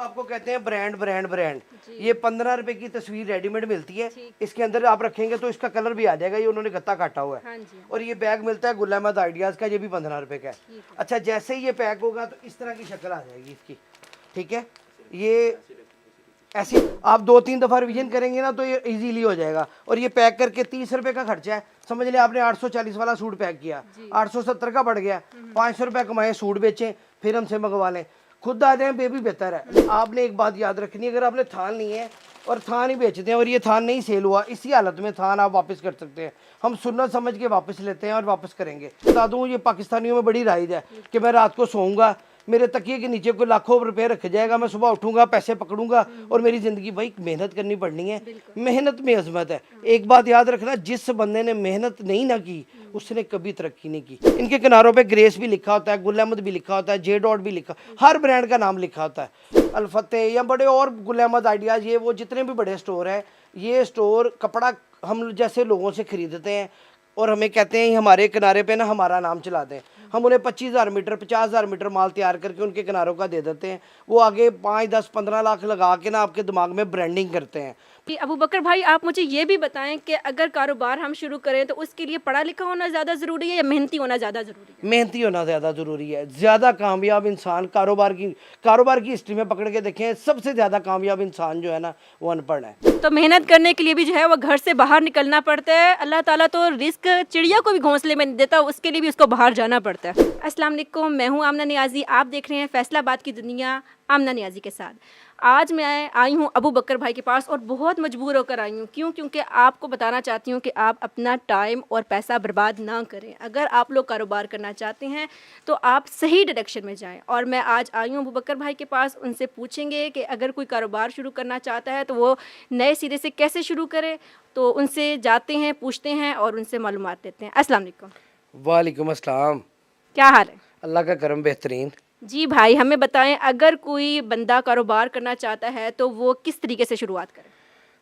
आपको कहते हैं ब्रांड ब्रांड ब्रांड। ये 15 रुपए की तस्वीर रेडीमेड मिलती है, इसके अंदर आप रखेंगे तो इसका कलर भी आ जाएगा, ये उन्होंने गत्ता काटा हुआ है। और ये बैग मिलता है गुल अहमद आइडियाज का, ये भी 15 रुपए का है। अच्छा, जैसे ही ये पैक होगा तो इस तरह की शक्ल आ जाएगी इसकी, ठीक है। ये ऐसे आप 2-3 दफ़ा रिवीजन करेंगे ना तो ये इजीली हो जाएगा। और ये पैक करके 30 रुपए का खर्चा है, समझ लें आपने 840 वाला सूट पैक किया, 870 का बढ़ गया, 500 रुपये कमाए, सूट बेचें, फिर हमसे मंगवा लें, खुद आ जाए बेबी बेहतर है। आपने एक बात याद रखनी है, अगर आपने थान नहीं है और थान ही बेचते हैं और ये थान नहीं सेल हुआ, इसी हालत में थान आप वापस कर सकते हैं। हम सुन्नत समझ के वापस लेते हैं और वापस करेंगे। बता दूँ, ये पाकिस्तानियों में बड़ी राइज है कि मैं रात को सोऊंगा, मेरे तकिए के नीचे कोई लाखों रुपए रख जाएगा, मैं सुबह उठूंगा, पैसे पकड़ूंगा और मेरी ज़िंदगी। भाई मेहनत करनी पड़नी है, मेहनत में अजमत है। एक बात याद रखना, जिस बंदे ने मेहनत नहीं ना की उसने कभी तरक्की नहीं की। इनके किनारों पे ग्रेस भी लिखा होता है, गुल अहमद भी लिखा होता है, जे डॉट भी लिखा, हर ब्रांड का नाम लिखा होता है। अल्फतेह या बड़े और गुल अहमद आइडियाज़, ये वो जितने भी बड़े स्टोर है, ये स्टोर कपड़ा हम जैसे लोगों से खरीदते हैं और हमें कहते हैं हमारे किनारे पे ना हमारा नाम चला दें। हम उन्हें 25,000 मीटर 50,000 मीटर माल तैयार करके उनके किनारों का दे देते हैं, वो आगे 5, 10, 15 लाख लगा के ना आपके दिमाग में ब्रांडिंग करते हैं। कि अबू बकर भाई, आप मुझे ये भी बताएं कि अगर कारोबार हम शुरू करें तो उसके लिए पढ़ा लिखा होना ज़्यादा ज़रूरी है या मेहनती होना ज़्यादा ज़रूरी है? मेहनती होना ज़्यादा ज़रूरी है। ज़्यादा कामयाब इंसान कारोबार की हिस्ट्री में पकड़ के देखें, सबसे ज़्यादा कामयाब इंसान जो है ना वो अनपढ़ है। तो मेहनत करने के लिए भी जो है वो घर से बाहर निकलना पड़ता है। अल्लाह ताला तो रिस्क चिड़िया को भी घोंसले में नहीं देता, उसके लिए भी उसको बाहर जाना पड़ता है। अस्सलाम वालेकुम, मैं हूँ आमना नियाज़ी, आप देख रहे हैं फैसलाबाद की दुनिया आमना नियाज़ी के साथ। आज मैं आई हूँ अबू बकर भाई के पास और बहुत मजबूर होकर आई हूँ। क्यों? क्योंकि आपको बताना चाहती हूँ कि आप अपना टाइम और पैसा बर्बाद ना करें। अगर आप लोग कारोबार करना चाहते हैं तो आप सही डायरेक्शन में जाएं। और मैं आज आई हूँ अबू बकर भाई के पास, उनसे पूछेंगे कि अगर कोई कारोबार शुरू करना चाहता है तो वो नए सिरे से कैसे शुरू करे। तो उनसे जाते हैं, पूछते हैं और उनसे मालूमात देते हैं। अस्सलाम वालेकुम। वालेकुम अस्सलाम। क्या हाल है? अल्लाह का करम बेहतरीन। जी भाई, हमें बताएं, अगर कोई बंदा कारोबार करना चाहता है तो वो किस तरीके से शुरुआत करे?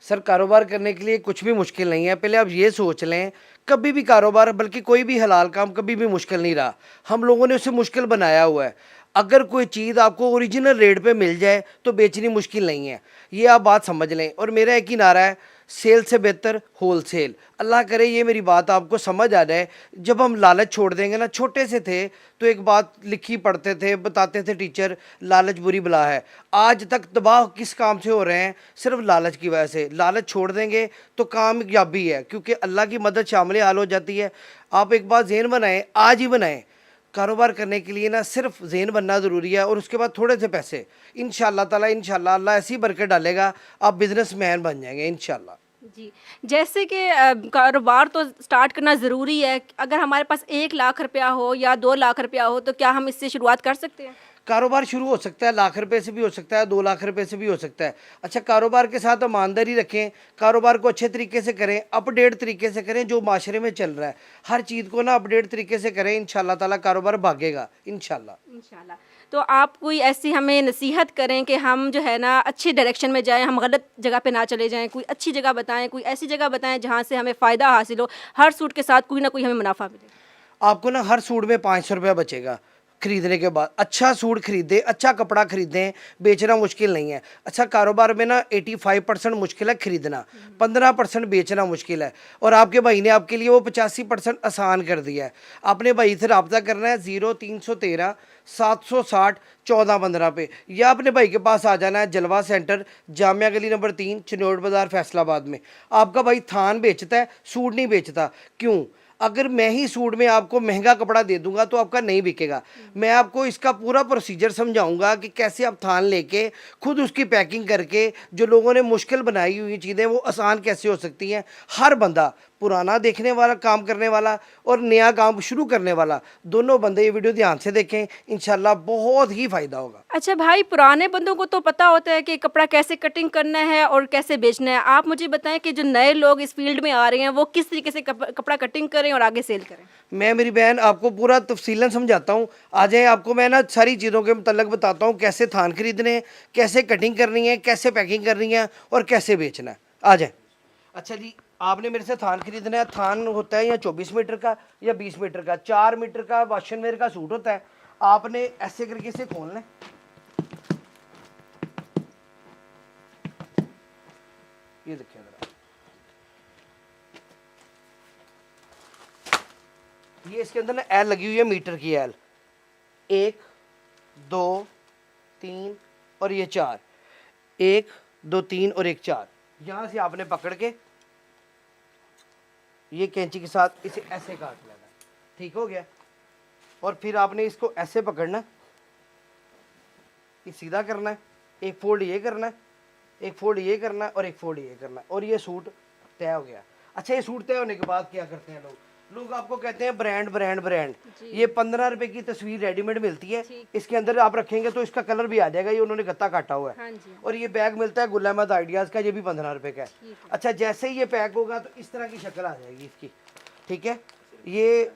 सर, कारोबार करने के लिए कुछ भी मुश्किल नहीं है। पहले आप ये सोच लें, कभी भी कारोबार बल्कि कोई भी हलाल काम कभी भी मुश्किल नहीं रहा, हम लोगों ने उसे मुश्किल बनाया हुआ है। अगर कोई चीज़ आपको ओरिजिनल रेट पे मिल जाए तो बेचनी मुश्किल नहीं है, ये आप बात समझ लें। और मेरा एक ही नारा है, सेल से बेहतर होल सेल। अल्लाह करे ये मेरी बात आपको समझ आ जाए। जब हम लालच छोड़ देंगे ना, छोटे से थे तो एक बात लिखी पढ़ते थे, बताते थे टीचर, लालच बुरी बला है। आज तक तबाह किस काम से हो रहे हैं? सिर्फ लालच की वजह से। लालच छोड़ देंगे तो कामयाबी है, क्योंकि अल्लाह की मदद शामिल हाल हो जाती है। आप एक बात ज़हन बनाएं, आज ही बनाएं, कारोबार करने के लिए ना सिर्फ ज़हन बनना ज़रूरी है और उसके बाद थोड़े से पैसे। इंशाअल्लाह ताला, इंशाअल्लाह अल्लाह ऐसी बरकत डालेगा, आप बिजनेसमैन बन जाएंगे इंशाअल्लाह। जी, जैसे कि कारोबार तो स्टार्ट करना ज़रूरी है। अगर हमारे पास 1 लाख रुपया हो या 2 लाख रुपया हो तो क्या हम इससे शुरुआत कर सकते हैं? कारोबार शुरू हो सकता है, लाख रुपए से भी हो सकता है, 2 लाख रुपए से भी हो सकता है। अच्छा, कारोबार के साथ ईमानदारी रखें, कारोबार को अच्छे तरीके से करें, अपडेट तरीके से करें, जो माशरे में चल रहा है हर चीज़ को ना अपडेट तरीके से करें, इंशाल्लाह ताला कारोबार भागेगा इंशाल्लाह। तो आप कोई ऐसी हमें नसीहत करें कि हम जो है ना अच्छे डायरेक्शन में जाएं, हम गलत जगह पे ना चले जाएं। कोई अच्छी जगह बताएं, कोई ऐसी जगह बताएं जहाँ से हमें फ़ायदा हासिल हो, हर सूट के साथ कोई ना कोई हमें मुनाफा मिले। आपको ना हर सूट में 500 रुपया बचेगा खरीदने के बाद। अच्छा सूट खरीदें, अच्छा कपड़ा खरीदें, बेचना मुश्किल नहीं है। अच्छा, कारोबार में ना 85% मुश्किल है खरीदना, 15% बेचना मुश्किल है। और आपके भाई ने आपके लिए वो 85% आसान कर दिया है। आपने भाई से रब्ता करना है 0313 760 1415 पे, या अपने भाई के पास आ जाना है, जलवा सेंटर, जामिया गली नंबर 3, चिनोट बाज़ार, फैसलाबाद में। आपका भाई थान बेचता है, सूट नहीं बेचता। क्यों? अगर मैं ही सूट में आपको महंगा कपड़ा दे दूंगा तो आपका नहीं बिकेगा। मैं आपको इसका पूरा प्रोसीजर समझाऊंगा कि कैसे आप थान लेके खुद उसकी पैकिंग करके जो लोगों ने मुश्किल बनाई हुई चीज़ें वो आसान कैसे हो सकती हैं। हर बंदा, पुराना देखने वाला, काम करने वाला और नया काम शुरू करने वाला, दोनों बंदे ये वीडियो ध्यान से देखें, इंशाल्लाह बहुत ही फ़ायदा होगा। अच्छा भाई, पुराने बंदों को तो पता होता है कि कपड़ा कैसे कटिंग करना है और कैसे बेचना है। आप मुझे बताएं कि जो नए लोग इस फील्ड में आ रहे हैं वो किस तरीके से कपड़ा कटिंग करें और आगे सेल करें। मैं, मेरी बहन, आपको पूरा तफसीलन समझाता हूँ। आ जाए, आपको मैं ना सारी चीज़ों के मतलब बताता हूँ, कैसे थान खरीदने हैं, कैसे कटिंग करनी है, कैसे पैकिंग करनी है और कैसे बेचना है। आ जाए। अच्छा जी, आपने मेरे से थान खरीदना है। थान होता है या 24 मीटर का या 20 मीटर का। 4 मीटर का वाशन वेयर का सूट होता है। आपने ऐसे करके इसे खोलना है, ये देखिए जरा, ये इसके अंदर ना एल लगी हुई है, मीटर की एल, 1 2 3 और ये 4, 1 2 3 और 1 4। यहां से आपने पकड़ के ये कैंची के साथ इसे ऐसे काट लेना है, ठीक हो गया। और फिर आपने इसको ऐसे पकड़ना, ये सीधा करना है, एक फोल्ड ये करना है, एक फोल्ड ये करना है और एक फोल्ड ये करना है, और ये सूट तय हो गया। अच्छा, ये सूट तय होने के बाद क्या करते हैं लोग आपको कहते हैं ब्रांड ब्रांड ब्रांड। ये 15 रुपए की तस्वीर रेडीमेड मिलती है, इसके अंदर आप रखेंगे तो इसका कलर भी आ जाएगा, ये उन्होंने गत्ता काटा हुआ है। हाँ और ये बैग मिलता है गुल अहमद आइडियाज का, ये भी 15 रुपए का है। अच्छा, जैसे ही ये पैक होगा तो इस तरह की शक्ल आ जाएगी इसकी, ठीक है, ये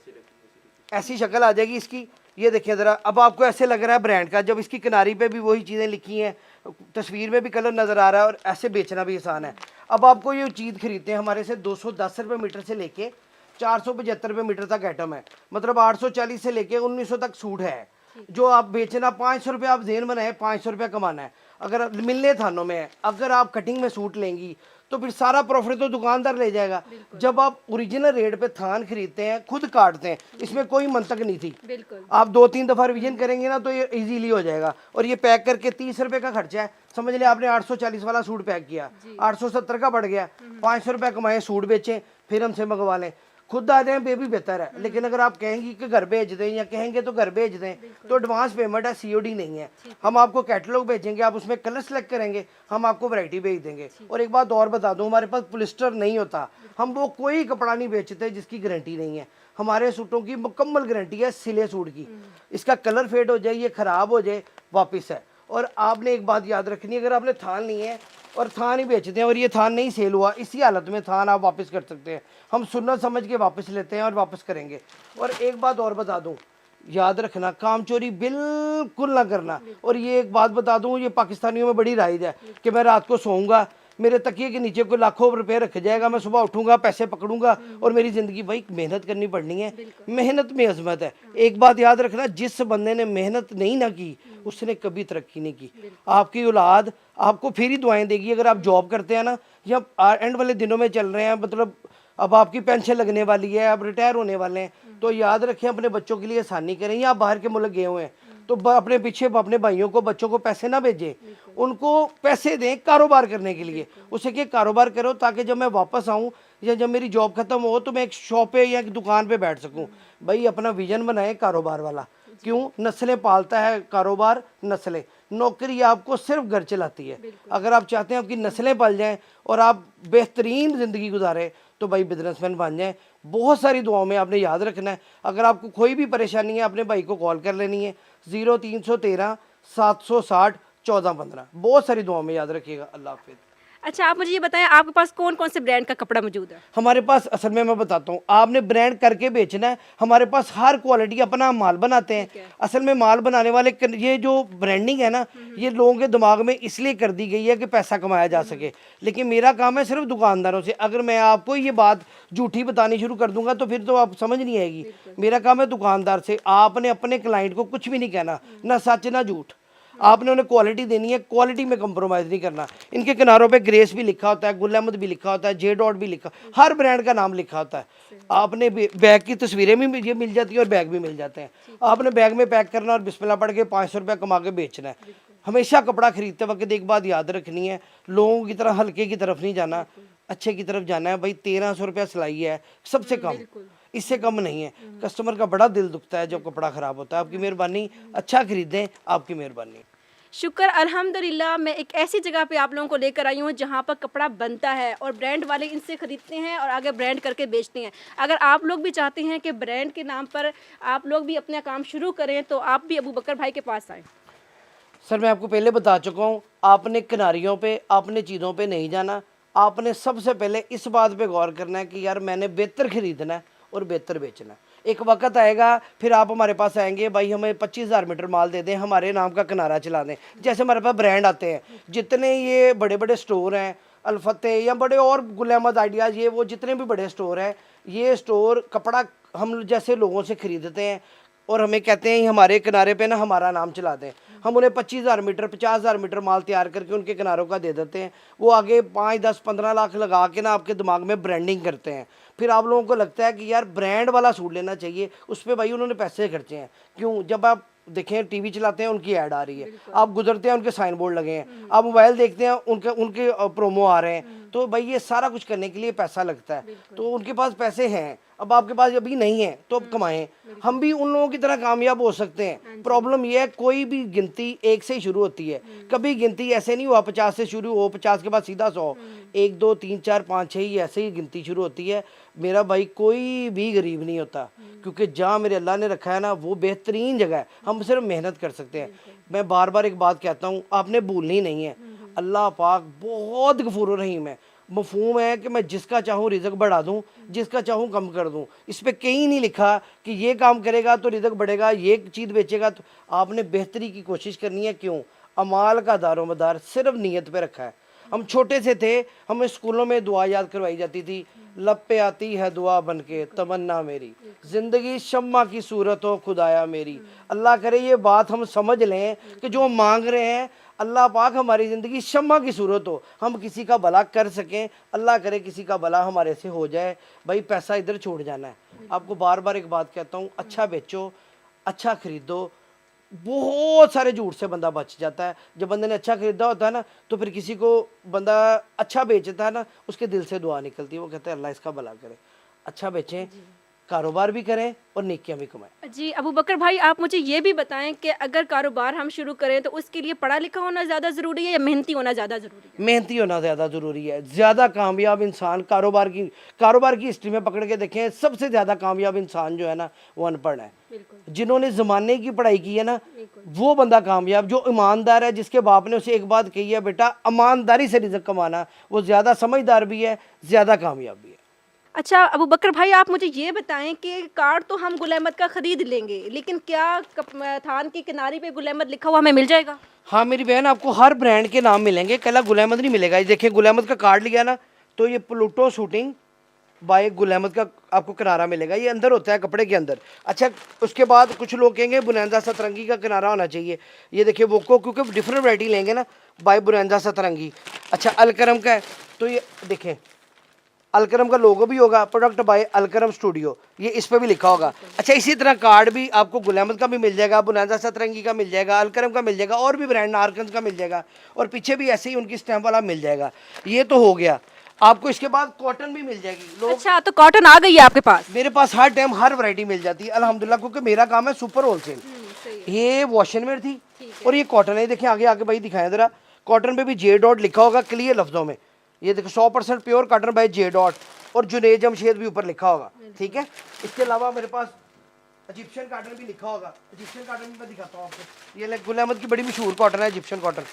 ऐसी शक्ल आ जाएगी इसकी। ये देखिए ज़रा, अब आपको ऐसे लग रहा है ब्रांड का, जब इसकी किनारी पे भी वही चीज़ें लिखी हैं, तस्वीर में भी कलर नज़र आ रहा है और ऐसे बेचना भी आसान है। अब आपको ये चीज़ खरीदते हैं हमारे से 210 रुपये मीटर से लेके 475 रुपये मीटर तक आइटम है, मतलब 840 से लेके 1900 तक सूट है। जो आप बेचना 500 रुपये आप जेन बनाए, 500 रुपये कमाना है। अगर मिलने थानों में है, अगर आप कटिंग में सूट लेंगी तो फिर सारा प्रॉफिट तो दुकानदार ले जाएगा। जब आप ओरिजिनल रेट पे थान खरीदते हैं, खुद काटते हैं, इसमें कोई मंतक नहीं थी। बिल्कुल। आप 2-3 दफ़ा रिवीजन करेंगे ना तो ये इजीली हो जाएगा। और ये पैक करके 30 रुपये का खर्चा है, समझ लिया आपने 840 वाला सूट पैक किया, 870 का बढ़ गया, 500 रुपये कमाए, सूट बेचें, फिर हमसे मंगवा लें, खुद आ जाए बेबी बेहतर है। लेकिन अगर आप कहेंगी कि घर भेज दें या कहेंगे तो घर भेज दें, तो एडवांस पेमेंट है, सीओडी नहीं है। हम आपको कैटलॉग भेजेंगे, आप उसमें कलर सेलेक्ट करेंगे, हम आपको वैरायटी भेज देंगे। और एक बात और बता दूं, हमारे पास पॉलिस्टर नहीं होता, हम वो कोई कपड़ा नहीं बेचते जिसकी गारंटी नहीं है। हमारे सूटों की मुकम्मल गारंटी है, सिले सूट की। इसका कलर फेड हो जाए, ये ख़राब हो जाए, वापस है। और आपने एक बात याद रखनी है, अगर आपने थान नहीं है और थान ही बेचते हैं और ये थान नहीं सेल हुआ, इसी हालत में थान आप वापस कर सकते हैं। हम सुन्नत समझ के वापस लेते हैं और वापस करेंगे। और एक बात और बता दूं, याद रखना, काम चोरी बिल्कुल ना करना। और ये एक बात बता दूं, ये पाकिस्तानियों में बड़ी राइज है कि मैं रात को सोऊंगा, मेरे तकिए के नीचे कोई लाखों रुपए रख जाएगा, मैं सुबह उठूंगा, पैसे पकड़ूंगा और मेरी ज़िंदगी। भाई मेहनत करनी पड़नी है, मेहनत में अजमत है। एक बात याद रखना, जिस बंदे ने मेहनत नहीं ना की उसने कभी तरक्की नहीं की। आपकी औलाद आपको फिर ही दुआएं देगी। अगर आप जॉब करते हैं ना, या एंड वाले दिनों में चल रहे हैं, मतलब अब आपकी पेंशन लगने वाली है, आप रिटायर होने वाले हैं, तो याद रखें अपने बच्चों के लिए आसानी करें। या आप बाहर के मुल्क गए हुए हैं तो अपने पीछे अपने भाइयों को, बच्चों को पैसे ना भेजें, उनको पैसे दें कारोबार करने के लिए। उसे क्या, कारोबार करो ताकि जब मैं वापस आऊँ या जब मेरी जॉब खत्म हो तो मैं एक शॉप पे या एक दुकान पे बैठ सकूँ। भाई अपना विजन बनाए कारोबार वाला। क्यों? नस्लें पालता है कारोबार, नस्लें। नौकरी आपको सिर्फ घर चलाती है। अगर आप चाहते हैं आपकी नस्लें पल जाएं और आप बेहतरीन ज़िंदगी गुजारें तो भाई बिजनेसमैन बन जाएं। बहुत सारी दुआओं में आपने याद रखना है। अगर आपको कोई भी परेशानी है, अपने भाई को कॉल कर लेनी है, 0313 760 1415। बहुत सारी दुआओं में याद रखिएगा। अल्लाह हाफिज़। अच्छा, आप मुझे ये बताएं, आपके पास कौन कौन से ब्रांड का कपड़ा मौजूद है? हमारे पास असल में मैं बताता हूँ, आपने ब्रांड करके बेचना है। हमारे पास हर क्वालिटी अपना माल बनाते हैं। असल में माल बनाने वाले, ये जो ब्रांडिंग है ना, ये लोगों के दिमाग में इसलिए कर दी गई है कि पैसा कमाया जा सके। लेकिन मेरा काम है सिर्फ दुकानदारों से। अगर मैं आपको ये बात झूठी बतानी शुरू कर दूंगा तो फिर तो आप समझ नहीं आएगी। मेरा काम है दुकानदार से। आपने अपने क्लाइंट को कुछ भी नहीं कहना, ना सच ना झूठ। आपने उन्हें क्वालिटी देनी है, क्वालिटी में कंप्रोमाइज़ नहीं करना। इनके किनारों पे ग्रेस भी लिखा होता है, गुल अहमद भी लिखा होता है, जे डॉट भी लिखा, हर ब्रांड का नाम लिखा होता है। आपने बैग की तस्वीरें भी ये मिल जाती हैं और बैग भी मिल जाते हैं। आपने बैग में पैक करना और बिस्मिल्लाह पढ़ के 500 रुपया कमा के बेचना है। हमेशा कपड़ा खरीदते वक्त एक बात याद रखनी है, लोगों की तरह हल्के की तरफ नहीं जाना, अच्छे की तरफ जाना है। भाई 1300 रुपया सिलाई है सबसे कम, इससे कम नहीं है। कस्टमर का बड़ा दिल दुखता है जब कपड़ा ख़राब होता है। आपकी मेहरबानी, अच्छा खरीदें, आपकी मेहरबानी। शुक्र अल्हम्दुलिल्लाह, मैं एक ऐसी जगह पे आप लोगों को लेकर आई हूँ जहाँ पर कपड़ा बनता है और ब्रांड वाले इनसे ख़रीदते हैं और आगे ब्रांड करके बेचते हैं। अगर आप लोग भी चाहते हैं कि ब्रांड के नाम पर आप लोग भी अपना काम शुरू करें तो आप भी अबू बकर भाई के पास आएँ। सर मैं आपको पहले बता चुका हूँ, आपने किनारियों पे, आपने चीज़ों पे नहीं जाना। आपने सबसे पहले इस बात पे गौर करना है कि यार मैंने बेहतर ख़रीदना है और बेहतर बेचना है। एक वक्त आएगा फिर आप हमारे पास आएंगे, भाई हमें 25,000 मीटर माल दे दें, हमारे नाम का किनारा चला दें। जैसे हमारे पास ब्रांड आते हैं, जितने ये बड़े बड़े स्टोर हैं, अल्फतेह या बड़े और गुल अहमद आइडियाज़, ये वो जितने भी बड़े स्टोर हैं, ये स्टोर कपड़ा हम जैसे लोगों से ख़रीदते हैं। और हमें कहते हैं हमारे किनारे पे ना हमारा नाम चला दें। हम उन्हें 25,000 मीटर 50,000 मीटर माल तैयार करके उनके किनारों का दे देते हैं। वो आगे 5 10 15 लाख लगा के ना आपके दिमाग में ब्रांडिंग करते हैं। फिर आप लोगों को लगता है कि यार ब्रांड वाला सूट लेना चाहिए, उस पर भाई उन्होंने पैसे खर्चे हैं। क्यों? जब आप देखें टीवी चलाते हैं उनकी ऐड आ रही है, आप गुजरते हैं उनके साइन बोर्ड लगे हैं, आप मोबाइल देखते हैं उनके उनके प्रोमो आ रहे हैं। तो भाई ये सारा कुछ करने के लिए पैसा लगता है। तो उनके पास पैसे हैं, अब आपके पास अभी नहीं है तो अब कमाएं। हम भी उन लोगों की तरह कामयाब हो सकते हैं। प्रॉब्लम यह है कोई भी गिनती 1 से ही शुरू होती है। कभी गिनती ऐसे नहीं हुआ 50 से शुरू हो, 50 के बाद सीधा 100, 1 2 3 4 5 6 ही ऐसे ही गिनती शुरू होती है। मेरा भाई कोई भी गरीब नहीं होता, क्योंकि जहाँ मेरे अल्लाह ने रखा है ना वो बेहतरीन जगह है। हम सिर्फ मेहनत कर सकते हैं। मैं बार बार एक बात कहता हूँ, आपने भूलनी नहीं है, अल्लाह पाक बहुत गफूर रहीम है। मफहूम है कि मैं जिसका चाहूँ रिज़्क बढ़ा दूँ, जिसका चाहूँ कम कर दूँ। इस पर कहीं नहीं लिखा कि ये काम करेगा तो रिज़्क बढ़ेगा, ये चीज़ बेचेगा तो। आपने बेहतरी की कोशिश करनी है। क्यों? अमाल का दारोमदार सिर्फ नीयत पे रखा है। हम छोटे से थे, हमें स्कूलों में दुआ याद करवाई जाती थी, लब पे आती है दुआ बन के तमन्ना मेरी, जिंदगी शम्मा की सूरत हो खुदाया मेरी। अल्लाह करे ये बात हम समझ लें कि जो हम मांग रहे हैं अल्लाह पाक हमारी ज़िंदगी शम्मा की सूरत हो, हम किसी का भला कर सकें। अल्लाह करे किसी का भला हमारे से हो जाए। भाई पैसा इधर छोड़ जाना है। आपको बार बार एक बात कहता हूँ, अच्छा बेचो, अच्छा खरीदो। बहुत सारे झूठ से बंदा बच जाता है। जब बंदे ने अच्छा खरीदा होता है ना, तो फिर किसी को बंदा अच्छा बेचता है ना, उसके दिल से दुआ निकलती है। वो कहते हैं अल्लाह इसका भला करे। अच्छा बेचें, कारोबार भी करें और नेकियां भी कमाएं। जी अबू बकर भाई, आप मुझे ये भी बताएं कि अगर कारोबार हम शुरू करें तो उसके लिए पढ़ा लिखा होना ज़्यादा ज़रूरी है या मेहनती होना ज़्यादा ज़रूरी है? मेहनती होना ज़्यादा ज़रूरी है। ज़्यादा कामयाब इंसान कारोबार की हिस्ट्री में पकड़ के देखें, सबसे ज़्यादा कामयाब इंसान जो है ना वो अनपढ़ है। जिन्होंने ज़माने की पढ़ाई की है ना वो बंदा कामयाब। जो ईमानदार है, जिसके बाप ने उसे एक बात कही है, बेटा ईमानदारी से रिज़्क कमाना, वो ज़्यादा समझदार भी है, ज़्यादा कामयाब भी है। अच्छा अबू बकर भाई, आप मुझे ये बताएं कि कार्ड तो हम गुल अहमद का ख़रीद लेंगे, लेकिन क्या थान की किनारे पे गुल अहमद लिखा हुआ हमें मिल जाएगा? हाँ मेरी बहन, आपको हर ब्रांड के नाम मिलेंगे, कला गुल अहमद नहीं मिलेगा। ये देखिए गुल अहमद का कार्ड लिया ना, तो ये Pluto shooting bye Gul Ahmed का आपको किनारा मिलेगा। ये अंदर होता है कपड़े के अंदर। अच्छा, उसके बाद कुछ लोग कहेंगे बुलंदा सतरंगी का किनारा होना चाहिए। ये देखिए वो क्योंकि डिफरेंट वैरायटी लेंगे ना, बाय बुलंदा सतरंगी। अच्छा, अलकरम का है, तो ये देखें अलकरम का लोगो भी होगा, प्रोडक्ट बाय अलकरम स्टूडियो, ये इस पर भी लिखा होगा। अच्छा, इसी तरह कार्ड भी आपको गुल अहमद का भी मिल जाएगा, बुलंदा सतरंगी का मिल जाएगा, अलकरम का मिल जाएगा, और भी ब्रांड नारकंज का मिल जाएगा, और पीछे भी ऐसे ही उनकी स्टैंप वाला मिल जाएगा। ये तो हो गया। आपको इसके बाद कॉटन भी मिल जाएगी। लोग अच्छा, तो कॉटन आ गई है आपके पास? मेरे पास हर टाइम हर वैरायटी मिल जाती है अल्हम्दुलिल्लाह, क्योंकि मेरा काम है सुपर होलसेल। ये वॉशनवेयर थी और ये कॉटन है। देखिए आगे आगे भाई दिखाएं जरा, कॉटन पे भी जे डॉट लिखा होगा क्लियर लफ्जों में। ये देखो 100% pure cotton by J dot, और जुनेद जमशेद भी ऊपर लिखा होगा। ठीक है, इसके अलावा मेरे पास इजिप्शियन कॉटन भी लिखा होगा। इजिप्शियन कॉटन भी मैं दिखाता हूँ आपको। ये गुल अहमद की बड़ी मशहूर कॉटन है, Egyptian cotton,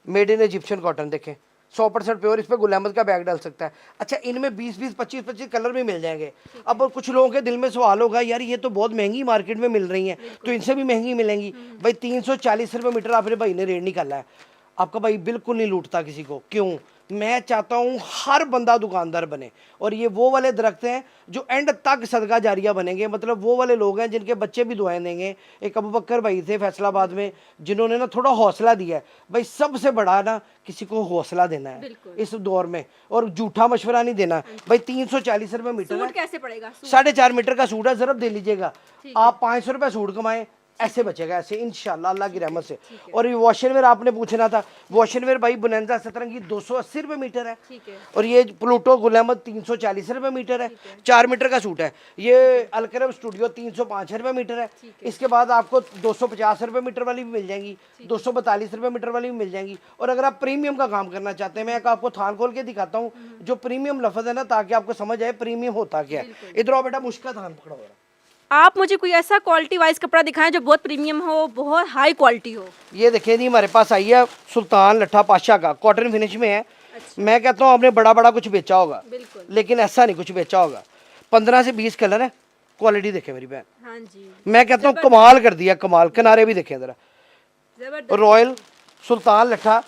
made in Egyptian cotton. देखें 100% प्योर, इस पर गुल अहमद का बैग डाल सकता है। अच्छा, इनमें 20-20 25-25 कलर भी मिल जाएंगे। अब कुछ लोगों के दिल में सवाल होगा, यार ये तो बहुत महंगी मार्केट में मिल रही हैं, तो इनसे भी महंगी मिलेंगी। भाई 340 रुपये मीटर आपने भाई ने रेट निकाला है। आपका भाई बिल्कुल नहीं लूटता किसी को। क्यों? मैं चाहता हूँ हर बंदा दुकानदार बने, और ये वो वाले दरख्त हैं जो एंड तक सदका जारिया बनेंगे। मतलब वो वाले लोग हैं जिनके बच्चे भी दुआएं देंगे। एक अबू बकर भाई थे फैसलाबाद में, जिन्होंने ना थोड़ा हौसला दिया है। भाई सबसे बड़ा ना किसी को हौसला देना है इस दौर में, और झूठा मशवरा नहीं देना। भाई 340 रुपये मीटर है, कैसे पड़ेगा? 4.5 मीटर का सूट है, जरूर दे लीजिएगा। आप 500 रुपये सूट कमाएं, ऐसे बचेगा, ऐसे इंशाल्लाह अल्लाह की रहमत से। और ये वॉशनवेयर आपने पूछना था, वॉशनवेयर भाई बुलंदा सतरंगी 280 रुपये मीटर है, और ये प्लूटो गुल अहमद 340 रुपये मीटर है। 4 मीटर का सूट है। ये अलकरम स्टूडियो 305 रुपये मीटर है। इसके बाद आपको 250 रुपये मीटर वाली भी मिल जाएंगी, 242 रुपये मीटर वाली भी मिल जाएंगी। और अगर आप प्रीमियम का काम करना चाहते हैं, मैं आपको थान खोल के दिखाता हूँ जो प्रीमियम लफ्ज है ना, ताकि आपको समझ आए प्रीमियम होता क्या है। इधर आओ बेटा, मुश्किल थान पकड़ो। आप मुझे कोई ऐसा क्वालिटी वाइज कपड़ा दिखाएं जो बहुत प्रीमियम हो, बहुत हाई क्वालिटी हो। ये देखिए जी, हमारे पास आई है सुल्तान लट्ठा पाशा का, कॉटन फिनिश में है। मैं कहता हूँ आपने बड़ा बड़ा कुछ बेचा होगा, लेकिन ऐसा नहीं कुछ बेचा होगा। 15 से 20 कलर है। क्वालिटी देखे मेरी बहन, हाँ जी, मैं कहता हूँ कमाल कर दिया, कमाल। किनारे भी देखें जरा, रॉयल सुल्तान लट्ठा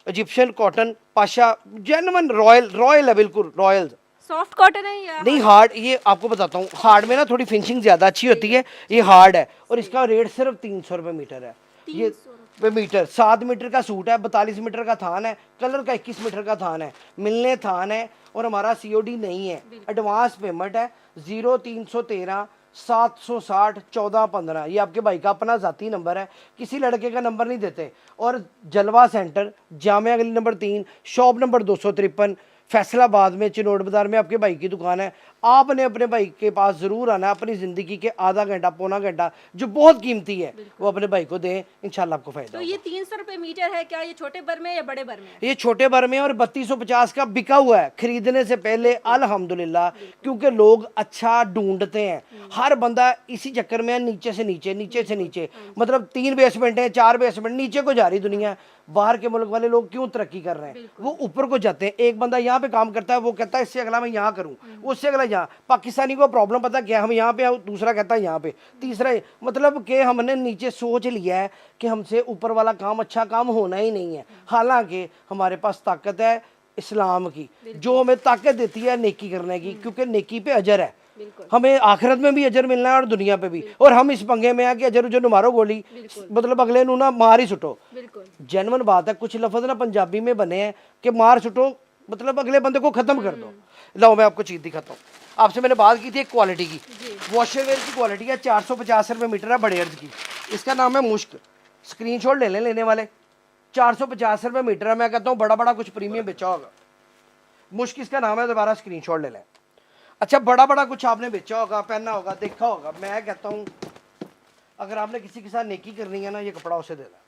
Egyptian cotton Pasha, genuine royal है, बिल्कुल रॉयल। सॉफ्ट कॉटन है या नहीं हार्ड, ये आपको बताता हूँ, हार्ड में ना थोड़ी फिनिशिंग ज्यादा अच्छी होती है, ये हार्ड है और इसका रेट सिर्फ 300 रुपये मीटर है। ये पे मीटर 7 मीटर का सूट है, 42 मीटर का थान है, कलर का 21 मीटर का थान है, मिलने थान है और हमारा COD नहीं है, एडवांस पेमेंट है 0313 760 1415। ये आपके भाई का अपना जाती नंबर है, किसी लड़के का नंबर नहीं देते। और जलवा सेंटर, जामिया गली नंबर 3, शॉप नंबर 253, फैसलाबाद में चिनोड बाजार में आपके भाई की दुकान है। आपने अपने भाई के पास ज़रूर आना है, अपनी ज़िंदगी के आधा घंटा पौना घंटा जो बहुत कीमती है वो अपने भाई को दें, इंशाल्लाह आपको फ़ायदा तो होगा। ये 300 रुपए मीटर है क्या? ये छोटे बर में या बड़े बर में है? ये छोटे बर में और 3250 का बिका हुआ है खरीदने से पहले अल्हम्दुलिल्लाह, क्योंकि लोग अच्छा ढूंढते हैं। हर बंदा इसी चक्कर में है, नीचे से नीचे, नीचे से नीचे, मतलब 3 बेसमेंट है, 4 बेसमेंट, नीचे को जा रही दुनिया। बाहर के मुल्क वाले लोग क्यों तरक्की कर रहे हैं, वो ऊपर को जाते हैं। एक बंदा यहाँ पे काम करता है, वो कहता है इससे अगला मैं यहाँ करूँ, उससे अगला यहाँ। पाकिस्तानी को प्रॉब्लम पता क्या, हम यहाँ पे, दूसरा कहता है यहाँ पे, तीसरा, मतलब कि हमने नीचे सोच लिया है कि हमसे ऊपर वाला काम अच्छा काम होना ही नहीं है। हालांकि हमारे पास ताकत है इस्लाम की, जो हमें ताकत देती है नेकी करने की, क्योंकि नेकी पे अजर है। हमें आखिरत में भी अजर मिलना है और दुनिया पे भी। और हम इस पंगे में है कि अजर जो मारो गोली, मतलब अगले नू ना मार ही सुटो। जेन्युइन बात है, कुछ लफ्ज ना पंजाबी में बने हैं कि मार सुटो, मतलब अगले बंदे को खत्म कर दो। लो मैं आपको चीज दिखाता हूँ। आपसे मैंने बात की थी एक क्वालिटी की, वॉशरवेयर की क्वालिटी है, 450 रुपये मीटर है, बड़े अर्ज की। इसका नाम है मुश्क, स्क्रीनशॉट ले लें लेने वाले। 450 रुपये मीटर है। मैं कहता हूँ बड़ा बड़ा कुछ प्रीमियम बेचा होगा, मुश्क इसका नाम है, दोबारा स्क्रीनशॉट ले लें। अच्छा, बड़ा बड़ा कुछ आपने बेचा होगा, पहना होगा, देखा होगा। मैं कहता हूँ अगर आपने किसी के साथ नेकी करनी है ना, ये कपड़ा उसे देना।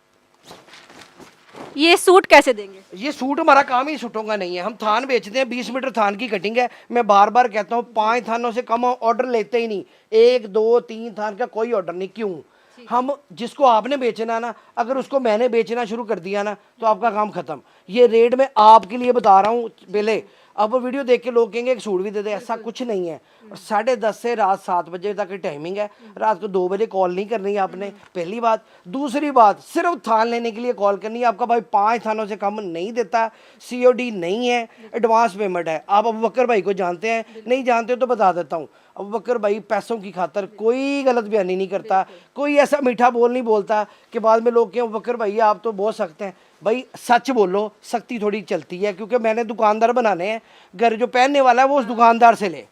ये सूट कैसे देंगे? ये सूट, हमारा काम ही सूटों का नहीं है, हम थान बेचते हैं। 20 मीटर थान की कटिंग है। मैं बार बार कहता हूँ 5 थानों से कम ऑर्डर लेते ही नहीं, 1 2 3 थान का कोई ऑर्डर नहीं। क्यों? हम जिसको आपने बेचना ना, अगर उसको मैंने बेचना शुरू कर दिया ना तो आपका काम खत्म। ये रेट मैं आपके लिए बता रहा हूँ पहले। अब वो वीडियो देख के लोग कहेंगे एक सूट भी दे दे, ऐसा कुछ नहीं है। 10:30 से रात 7 बजे तक की टाइमिंग है। रात को 2 बजे कॉल नहीं करनी है आपने, पहली बात। दूसरी बात, सिर्फ थान लेने के लिए कॉल करनी है। आपका भाई 5 थानों से कम नहीं देता, COD नहीं है, एडवांस पेमेंट है। आप अबू बकर भाई को जानते हैं? नहीं जानते हो तो बता देता हूँ। अबू बकर भाई पैसों की खातर कोई गलत बयानी नहीं करता, कोई ऐसा मीठा बोल नहीं बोलता कि बाद में लोग कहें अबू बकर भाई आप तो बहुत सख्त हैं। भाई सच बोलो, सख्ती थोड़ी चलती है, क्योंकि मैंने दुकानदार बनाने हैं। घर जो पहनने वाला है वो उस दुकानदार से ले।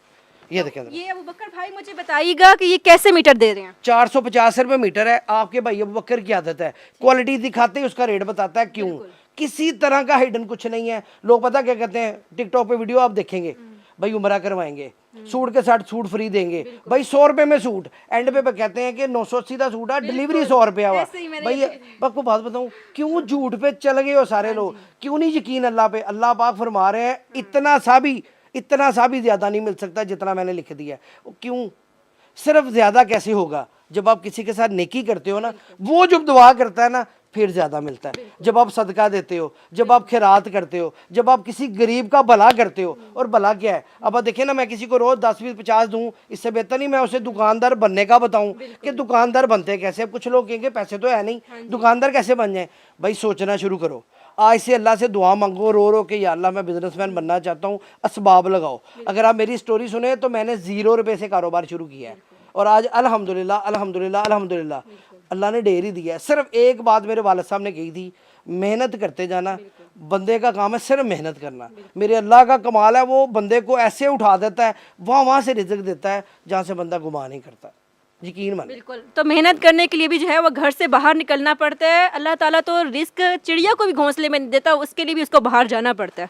ये देखें, ये अबू बकर भाई मुझे बताइएगा कि ये कैसे मीटर दे रहे हैं? 450 रुपये मीटर है। आपके भाई अबू बकर की आदत है, क्वालिटी दिखाते ही उसका रेट बताता है। क्यों? किसी तरह का हिडन कुछ नहीं है। लोग पता क्या कहते हैं, टिकटॉक पे वीडियो आप देखेंगे, भाई उमरा करवाएंगे, सूट के साथ सूट फ्री देंगे। भाई 100 रुपए में सूट, एंड पे कहते हैं कि 980 का सूट है, डिलीवरी 100 रुपया हुआ। भाई आपको बात बताऊं, क्यों झूठ पे चल गए हो सारे लोग? क्यों नहीं यकीन अल्लाह पे? अल्लाह पाक फरमा रहे हैं इतना सा भी ज्यादा नहीं मिल सकता जितना मैंने लिख दिया है। क्यों? सिर्फ ज्यादा कैसे होगा? जब आप किसी के साथ नेकी करते हो ना, वो जब दुआ करता है ना फिर ज्यादा मिलता है। जब आप सदका देते हो, जब आप खैरात करते हो, जब आप किसी गरीब का भला करते हो। और भला क्या है? अब देखिए ना, मैं किसी को रोज 10 20 50 दूं, इससे बेहतर नहीं मैं उसे दुकानदार बनने का बताऊं कि दुकानदार बनते कैसे। अब कुछ लोग कहेंगे पैसे तो है नहीं, दुकानदार कैसे बन जाए? भाई सोचना शुरू करो। आज से अल्लाह से दुआ मांगो रो रो के, या अल्लाह मैं बिजनेसमैन बनना चाहता हूँ, असबाब लगाओ। अगर आप मेरी स्टोरी सुने तो मैंने 0 रुपये से कारोबार शुरू किया है और आज अल्हम्दुलिल्लाह अल्हम्दुलिल्लाह अल्हम्दुलिल्लाह अल्लाह ने ढेर ही दिया है। सिर्फ एक बात मेरे वालिद साहब ने कही थी, मेहनत करते जाना। बंदे का काम है सिर्फ मेहनत करना। मेरे अल्लाह का कमाल है, वो बंदे को ऐसे उठा देता है, वहाँ से रिज़्क देता है जहाँ से बंदा गुमान नहीं करता। यकीन माने। बिल्कुल। तो मेहनत करने के लिए भी जो है वो घर से बाहर निकलना पड़ता है। अल्लाह ताला तो रिस्क चिड़िया को भी घोंसले में नहीं देता, उसके लिए भी उसको बाहर जाना पड़ता है।